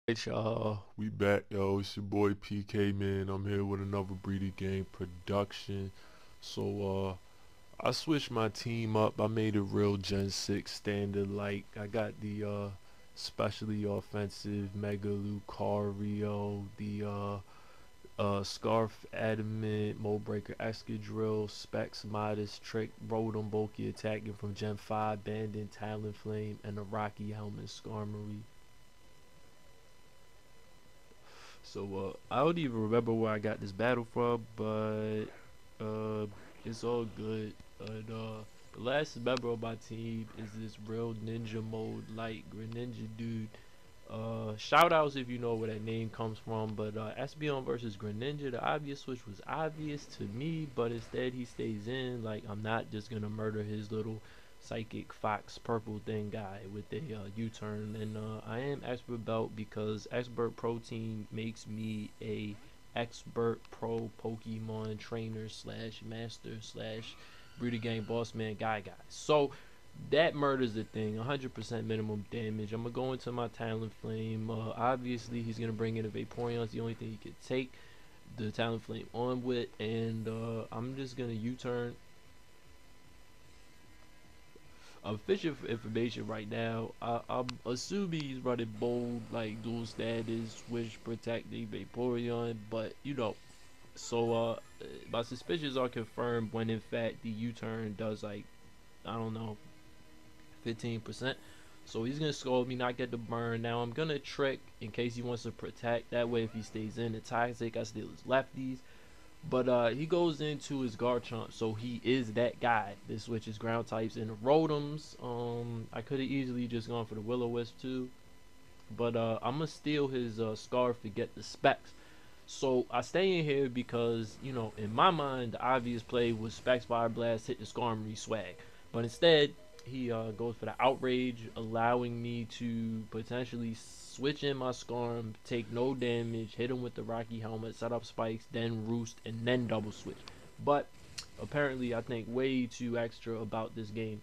Alright, y'all, we back, yo. It's your boy PK, man. I'm here with another Breeder Game production. So, I switched my team up. I made it real Gen 6 standard. Like, I got the, specially offensive Mega Lucario, the, Scarf Adamant, Mold Breaker Excadrill, Specs Modest, Trick, Rotom, Bulky attacking from Gen 5, Bandit, Talonflame, and the Rocky Helmet Skarmory. So I don't even remember where I got this battle from, but uh, it's all good. And the last member of my team is this real ninja mode like Greninja dude. Shout outs if you know where that name comes from, but Espeon versus Greninja, the obvious switch was obvious to me, but instead he stays in. Like, I'm not just gonna murder his little psychic fox purple thing guy with a U-turn. And I am expert belt because expert protein makes me a expert pro Pokemon trainer slash master slash breeder game boss man guy. So that murders the thing. 100% minimum damage. I'm gonna go into my Talonflame. Obviously he's gonna bring in a Vaporeon. It's the only thing he could take the Talonflame on with, and I'm just gonna U-turn. Official information right now, I'm assuming he's running bold, like dual status, wish protecting Vaporeon, but you know, so my suspicions are confirmed when in fact the U-turn does, like, I don't know, 15%. So he's gonna scold me, not get the burn. Now I'm gonna trick in case he wants to protect. That way, if he stays in the toxic, I steal his lefties. But he goes into his Garchomp, so he is that guy. This switches ground types into Rotoms. I could have easily just gone for the Will-O-Wisp too, but I'm gonna steal his Scarf to get the specs. So I stay in here because, you know, in my mind, the obvious play was Specs Fire Blast, hit the Skarmory swag. But instead, he goes for the Outrage, allowing me to potentially switch in my Skarm, take no damage, hit him with the Rocky Helmet, set up spikes, then Roost, and then double switch. But apparently, I think way too extra about this game,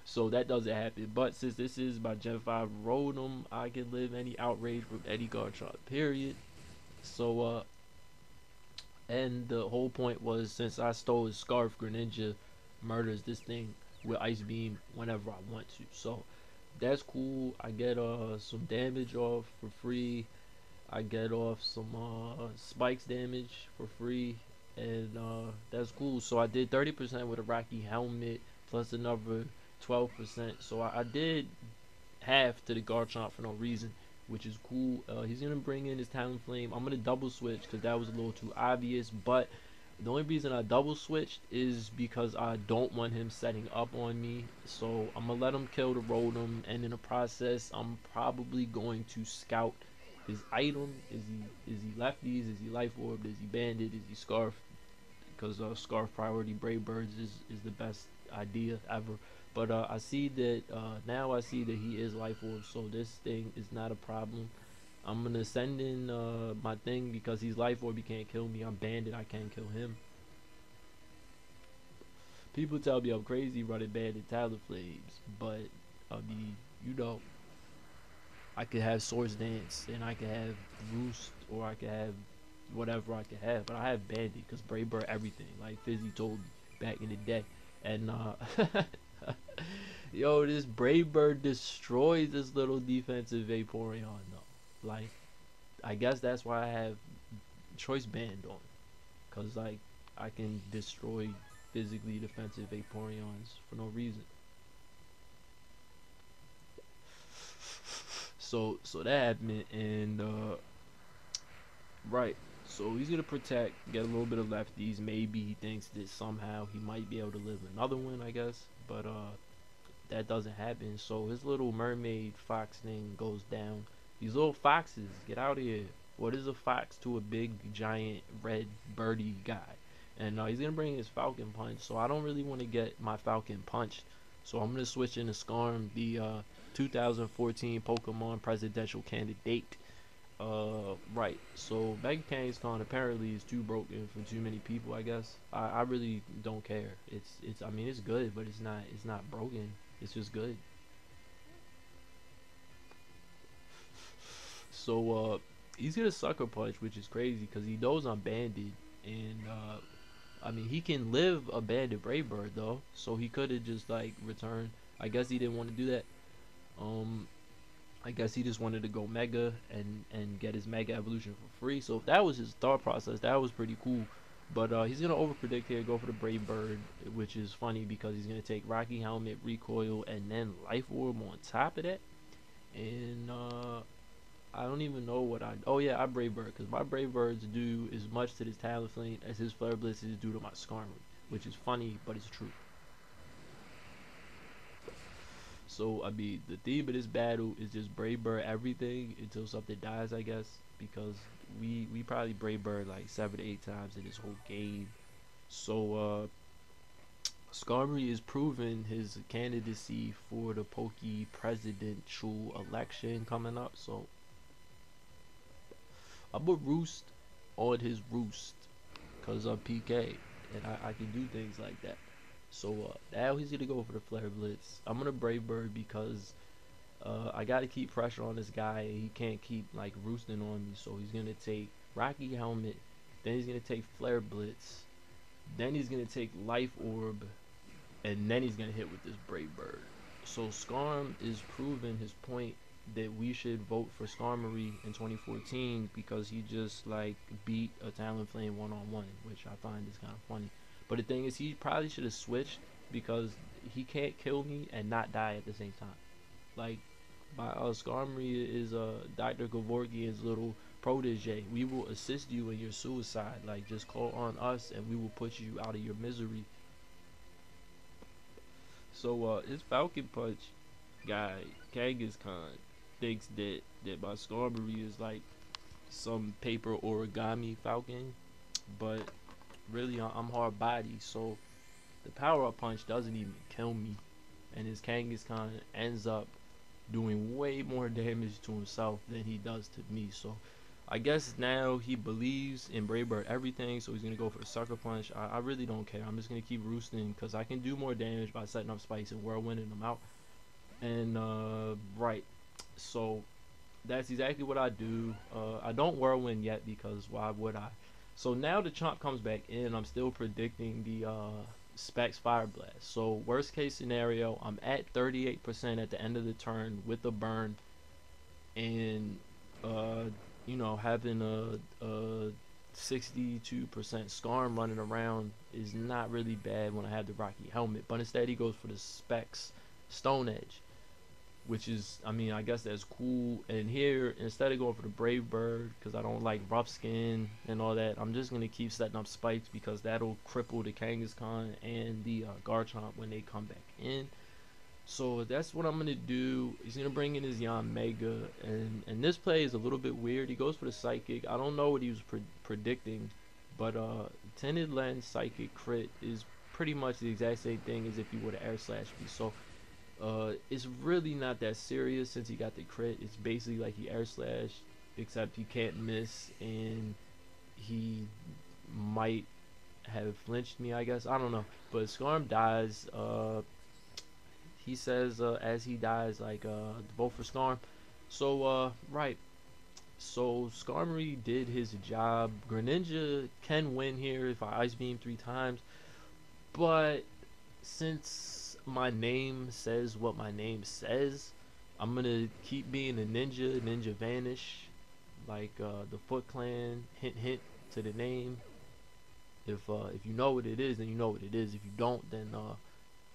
so that doesn't happen. But since this is my Gen 5 Rotom, I can live any outrage from any Garchomp, period. So, and the whole point was, since I stole his Scarf, Greninja murders this thing with Ice Beam whenever I want to. So, that's cool. I get some damage off for free. I get off some spikes damage for free. And that's cool. So I did 30% with a Rocky Helmet plus another 12%. So I did half to the Garchomp for no reason, which is cool. He's gonna bring in his Talonflame. I'm gonna double switch because that was a little too obvious. But the only reason I double switched is because I don't want him setting up on me. So I'm gonna let him kill the Rotom, and in the process, I'm probably going to scout his item. Is he lefties? Is he life orb? Is he banded? Is he scarf? Because scarf priority brave birds is the best idea ever. But I see that now I see that he is life orb, so this thing is not a problem. I'm gonna send in my thing because he's life orb. He can't kill me. I'm banded. I can't kill him. People tell me I'm crazy running banded Talonflames, but I mean, you know, I could have Swords Dance, and I could have Roost, or I could have whatever I could have. But I have Bandit because Brave Bird everything, like Fizzy told me back in the day. And yo, this Brave Bird destroys this little defensive Vaporeon though. Like, I guess that's why I have Choice Band on, cause like I can destroy physically defensive Vaporeons for no reason. So that happened, and right. So he's gonna protect, get a little bit of lefties. Maybe he thinks that somehow he might be able to live another one, I guess. But that doesn't happen. So his little mermaid fox thing goes down. These little foxes, get out of here. What is a fox to a big giant red birdie guy? And he's gonna bring his Falcon Punch. So I don't really want to get my Falcon punched. So I'm gonna switch into Skarm, the 2014 Pokemon presidential candidate. Right. So Mega Kangaskhan apparently is too broken for too many people. I guess I really don't care. It's I mean, it's good, but it's not broken. It's just good. So he's gonna sucker punch, which is crazy because he knows I'm banded, and I mean he can live a banded Brave Bird though, so he could have just like returned. I guess he didn't want to do that. Um, I guess he just wanted to go mega and get his mega evolution for free. So if that was his thought process, that was pretty cool. But he's gonna overpredict here, go for the Brave Bird, which is funny because he's gonna take Rocky Helmet, Recoil, and then Life Orb on top of that. And I don't even know what I. Oh yeah, I Brave Bird because my Brave Birds do as much to this Talonflame as his Flare Blitz is due to my Skarmory, which is funny but it's true. So I mean, the theme of this battle is just Brave Bird everything until something dies, I guess, because we probably Brave Bird like 7 to 8 times in this whole game. So Skarmory is proving his candidacy for the Poke presidential election coming up. So I'm gonna roost on his roost because I'm PK and I can do things like that. So now he's gonna go for the Flare Blitz. I'm gonna Brave Bird because I gotta keep pressure on this guy. He can't keep like roosting on me. So he's gonna take Rocky Helmet, then he's gonna take Flare Blitz, then he's gonna take Life Orb, and then he's gonna hit with this Brave Bird. So Skarm is proving his point that we should vote for Skarmory in 2014 because he just like beat a Talonflame one-on-one, which I find is kind of funny. But the thing is, he probably should have switched because he can't kill me and not die at the same time. Like, my Skarmory is Dr. Kevorkian's little protege. We will assist you in your suicide. Like, just call on us and we will put you out of your misery. So, his Falcon Punch guy, Kangasghang, thinks that my Skarmory is like some paper origami falcon, but really I'm hard body, so the power up punch doesn't even kill me, and his Kangaskhan ends up doing way more damage to himself than he does to me. So I guess now he believes in Brave Bird everything, so he's gonna go for the sucker punch. I really don't care. I'm just gonna keep roosting because I can do more damage by setting up spikes and whirlwinding them out. And right, so that's exactly what I do. I don't whirlwind yet because why would I? So now the Chomp comes back in. I'm still predicting the Specs Fire Blast. So worst case scenario, I'm at 38% at the end of the turn with a burn, and you know, having a 62% Skarm running around is not really bad when I have the Rocky Helmet. But instead he goes for the Specs Stone Edge, which is, I mean, I guess that's cool. And here, instead of going for the Brave Bird, because I don't like rough skin and all that, I'm just going to keep setting up spikes because that'll cripple the Kangaskhan and the Garchomp when they come back in. So that's what I'm going to do. He's going to bring in his Mega, and this play is a little bit weird. He goes for the Psychic. I don't know what he was predicting, but Tinted Lens Psychic Crit is pretty much the exact same thing as if he would have Air Slash me. So it's really not that serious since he got the crit. It's basically like he Air Slash, except he can't miss, and he might have flinched me, I guess. I don't know. But Skarm dies. He says as he dies, like vote for Skarm. So right. So Skarmory did his job. Greninja can win here if I Ice Beam 3 times, but since my name says what my name says, I'm gonna keep being a ninja. Ninja Vanish, like the Foot Clan. Hint, hint to the name. If you know what it is, then you know what it is. If you don't, then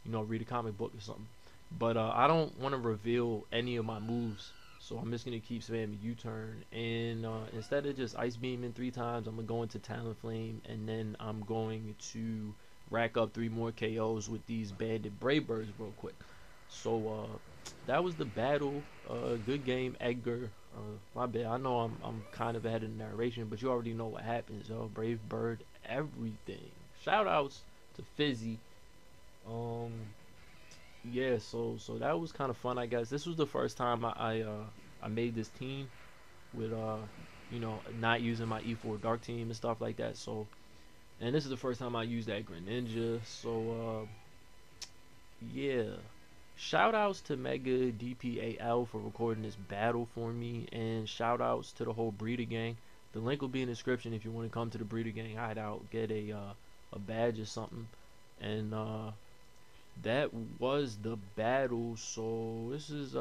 you know, read a comic book or something. But I don't want to reveal any of my moves, so I'm just gonna keep spamming U-turn. And instead of just Ice Beaming 3 times, I'm gonna go into Talonflame, and then I'm going to rack up 3 more KOs with these banded Brave Birds real quick. So that was the battle. Good game, Edgar. My bad. I know I'm kind of ahead of the narration, but you already know what happens, yo. Brave Bird, everything. Shout outs to Fizzy. Yeah. So that was kind of fun, I guess. This was the first time I made this team with you know, not using my E4 Dark Team and stuff like that. So, and this is the first time I used that Greninja. So yeah. Shout outs to Mega DPAL for recording this battle for me, and shout outs to the whole Breeder Gang. The link will be in the description if you want to come to the Breeder Gang hideout, get a badge or something. And that was the battle. So this is